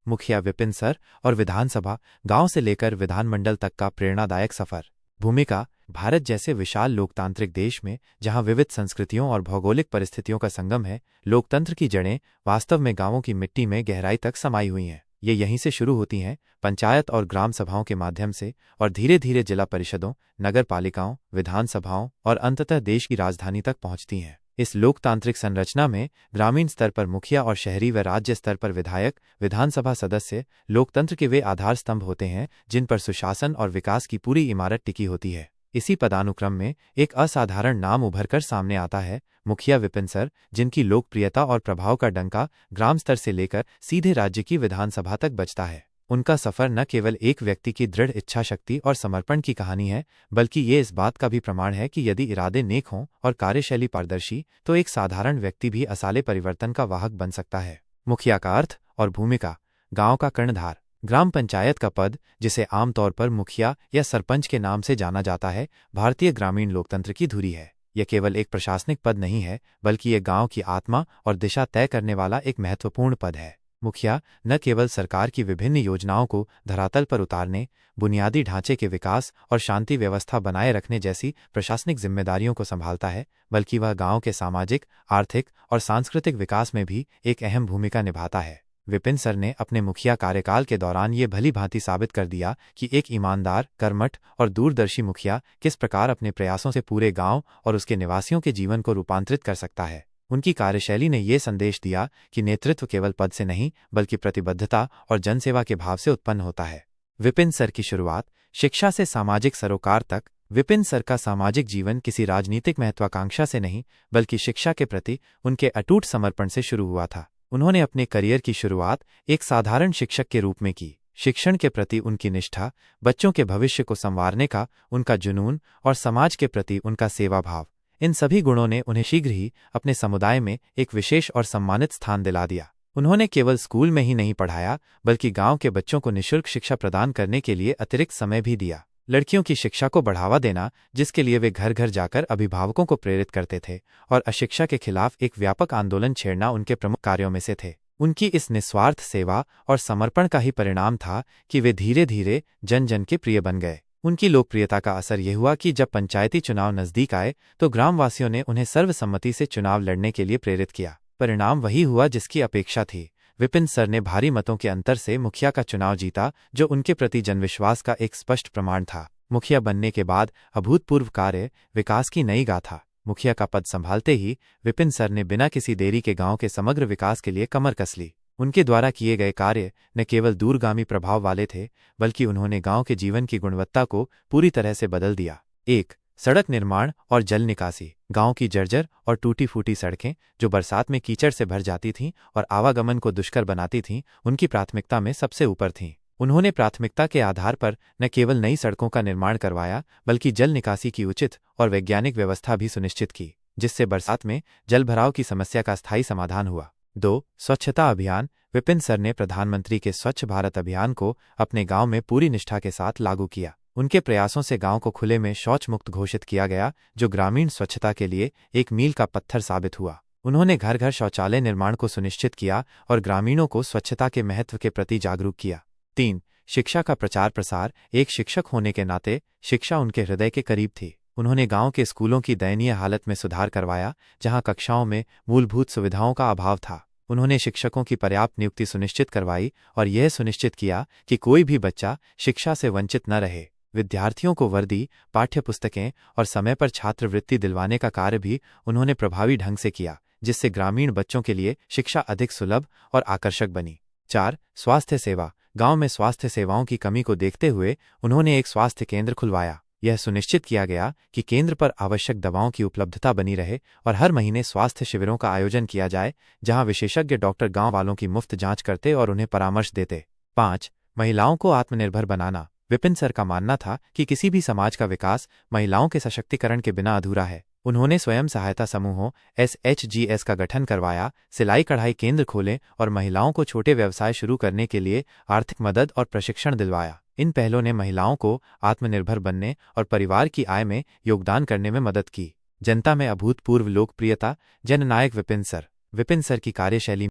मुखिया विपिन सर और विधानसभा, गांव से लेकर विधानमंडल तक का प्रेरणादायक सफर। भूमिका: भारत जैसे विशाल लोकतांत्रिक देश में जहां विविध संस्कृतियों और भौगोलिक परिस्थितियों का संगम है, लोकतंत्र की जड़ें वास्तव में गांवों की मिट्टी में गहराई तक समाई हुई हैं। ये यहीं से शुरू होती हैं, पंचायत और ग्राम सभाओं के माध्यम से, और धीरे धीरे जिला परिषदों, नगर पालिकाओं, विधानसभाओं और अंततः देश की राजधानी तक पहुंचती हैं। इस लोकतांत्रिक संरचना में ग्रामीण स्तर पर मुखिया और शहरी व राज्य स्तर पर विधायक, विधानसभा सदस्य लोकतंत्र के वे आधार स्तंभ होते हैं जिन पर सुशासन और विकास की पूरी इमारत टिकी होती है। इसी पदानुक्रम में एक असाधारण नाम उभरकर सामने आता है, मुखिया विपिन सर, जिनकी लोकप्रियता और प्रभाव का डंका ग्राम स्तर से लेकर सीधे राज्य की विधानसभा तक बजता है। उनका सफर न केवल एक व्यक्ति की दृढ़ इच्छाशक्ति और समर्पण की कहानी है, बल्कि ये इस बात का भी प्रमाण है कि यदि इरादे नेक हों और कार्यशैली पारदर्शी, तो एक साधारण व्यक्ति भी असाले परिवर्तन का वाहक बन सकता है। मुखिया का अर्थ और भूमिका: गांव का कर्णधार। ग्राम पंचायत का पद, जिसे आमतौर पर मुखिया या सरपंच के नाम से जाना जाता है, भारतीय ग्रामीण लोकतंत्र की धुरी है। यह केवल एक प्रशासनिक पद नहीं है, बल्कि यह गांव की आत्मा और दिशा तय करने वाला एक महत्वपूर्ण पद है। मुखिया न केवल सरकार की विभिन्न योजनाओं को धरातल पर उतारने, बुनियादी ढांचे के विकास और शांति व्यवस्था बनाए रखने जैसी प्रशासनिक जिम्मेदारियों को संभालता है, बल्कि वह गांव के सामाजिक, आर्थिक और सांस्कृतिक विकास में भी एक अहम भूमिका निभाता है। विपिन सर ने अपने मुखिया कार्यकाल के दौरान ये भली भांति साबित कर दिया कि एक ईमानदार, कर्मठ और दूरदर्शी मुखिया किस प्रकार अपने प्रयासों से पूरे गांव और उसके निवासियों के जीवन को रूपांतरित कर सकता है। उनकी कार्यशैली ने ये संदेश दिया कि नेतृत्व केवल पद से नहीं, बल्कि प्रतिबद्धता और जनसेवा के भाव से उत्पन्न होता है। विपिन सर की शुरुआत: शिक्षा से सामाजिक सरोकार तक। विपिन सर का सामाजिक जीवन किसी राजनीतिक महत्वाकांक्षा से नहीं, बल्कि शिक्षा के प्रति उनके अटूट समर्पण से शुरू हुआ था। उन्होंने अपने करियर की शुरुआत एक साधारण शिक्षक के रूप में की। शिक्षण के प्रति उनकी निष्ठा, बच्चों के भविष्य को संवारने का उनका जुनून और समाज के प्रति उनका सेवा भाव, इन सभी गुणों ने उन्हें शीघ्र ही अपने समुदाय में एक विशेष और सम्मानित स्थान दिला दिया। उन्होंने केवल स्कूल में ही नहीं पढ़ाया, बल्कि गांव के बच्चों को निःशुल्क शिक्षा प्रदान करने के लिए अतिरिक्त समय भी दिया। लड़कियों की शिक्षा को बढ़ावा देना, जिसके लिए वे घर घर जाकर अभिभावकों को प्रेरित करते थे, और अशिक्षा के खिलाफ एक व्यापक आंदोलन छेड़ना उनके प्रमुख कार्यों में से थे। उनकी इस निस्वार्थ सेवा और समर्पण का ही परिणाम था कि वे धीरे धीरे जन जन के प्रिय बन गए। उनकी लोकप्रियता का असर यह हुआ कि जब पंचायती चुनाव नजदीक आए, तो ग्रामवासियों ने उन्हें सर्वसम्मति से चुनाव लड़ने के लिए प्रेरित किया। परिणाम वही हुआ जिसकी अपेक्षा थी। विपिन सर ने भारी मतों के अंतर से मुखिया का चुनाव जीता, जो उनके प्रति जनविश्वास का एक स्पष्ट प्रमाण था। मुखिया बनने के बाद अभूतपूर्व कार्य, विकास की नई गाथा। मुखिया का पद संभालते ही विपिन सर ने बिना किसी देरी के गांव के समग्र विकास के लिए कमर कस ली। उनके द्वारा किए गए कार्य न केवल दूरगामी प्रभाव वाले थे, बल्कि उन्होंने गांव के जीवन की गुणवत्ता को पूरी तरह से बदल दिया। 1. सड़क निर्माण और जल निकासी। गांव की जर्जर और टूटी फूटी सड़कें, जो बरसात में कीचड़ से भर जाती थीं और आवागमन को दुष्कर बनाती थीं, उनकी प्राथमिकता में सबसे ऊपर थीं। उन्होंने प्राथमिकता के आधार पर न केवल नई सड़कों का निर्माण करवाया, बल्कि जल निकासी की उचित और वैज्ञानिक व्यवस्था भी सुनिश्चित की, जिससे बरसात में जलभराव की समस्या का स्थायी समाधान हुआ। 2. स्वच्छता अभियान। विपिन सर ने प्रधानमंत्री के स्वच्छ भारत अभियान को अपने गांव में पूरी निष्ठा के साथ लागू किया। उनके प्रयासों से गांव को खुले में शौच मुक्त घोषित किया गया, जो ग्रामीण स्वच्छता के लिए एक मील का पत्थर साबित हुआ। उन्होंने घर घर शौचालय निर्माण को सुनिश्चित किया और ग्रामीणों को स्वच्छता के महत्व के प्रति जागरूक किया। 3. शिक्षा का प्रचार प्रसार। एक शिक्षक होने के नाते शिक्षा उनके हृदय के करीब थी। उन्होंने गांव के स्कूलों की दयनीय हालत में सुधार करवाया, जहां कक्षाओं में मूलभूत सुविधाओं का अभाव था। उन्होंने शिक्षकों की पर्याप्त नियुक्ति सुनिश्चित करवाई और यह सुनिश्चित किया कि कोई भी बच्चा शिक्षा से वंचित न रहे। विद्यार्थियों को वर्दी, पाठ्य पुस्तकें और समय पर छात्रवृत्ति दिलवाने का कार्य भी उन्होंने प्रभावी ढंग से किया, जिससे ग्रामीण बच्चों के लिए शिक्षा अधिक सुलभ और आकर्षक बनी। 4. स्वास्थ्य सेवा। गांव में स्वास्थ्य सेवाओं की कमी को देखते हुए उन्होंने एक स्वास्थ्य केंद्र खुलवाया। यह सुनिश्चित किया गया कि केंद्र पर आवश्यक दवाओं की उपलब्धता बनी रहे और हर महीने स्वास्थ्य शिविरों का आयोजन किया जाए, जहां विशेषज्ञ डॉक्टर गांव वालों की मुफ्त जांच करते और उन्हें परामर्श देते। 5. महिलाओं को आत्मनिर्भर बनाना। विपिन सर का मानना था कि किसी भी समाज का विकास महिलाओं के सशक्तिकरण के बिना अधूरा है। उन्होंने स्वयं सहायता समूहों SHGs का गठन करवाया, सिलाई कढ़ाई केंद्र खोले और महिलाओं को छोटे व्यवसाय शुरू करने के लिए आर्थिक मदद और प्रशिक्षण दिलवाया। इन पहलों ने महिलाओं को आत्मनिर्भर बनने और परिवार की आय में योगदान करने में मदद की। जनता में अभूतपूर्व लोकप्रियता। जननायक विपिन सर की कार्यशैली